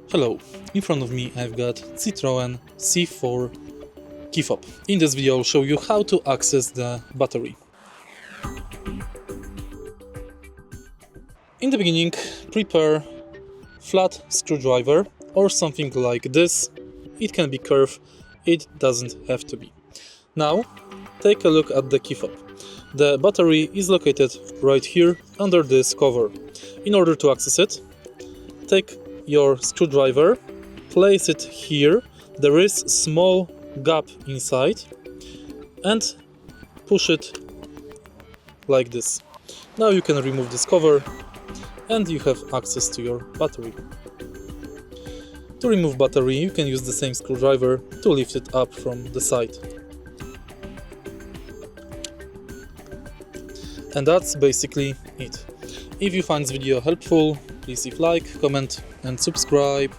Hello, in front of me I've got Citroën C4 Keyfob. In this video I'll show you how to access the battery. In the beginning, prepare flat screwdriver or something like this. It can be curved, it doesn't have to be. Now, take a look at the keyfob. The battery is located right here under this cover. In order to access it, take your screwdriver, place it here. There is a small gap inside and push it like this. Now you can remove this cover and you have access to your battery. To remove battery, you can use the same screwdriver to lift it up from the side. And that's basically it. If you find this video helpful, please leave like, comment and subscribe.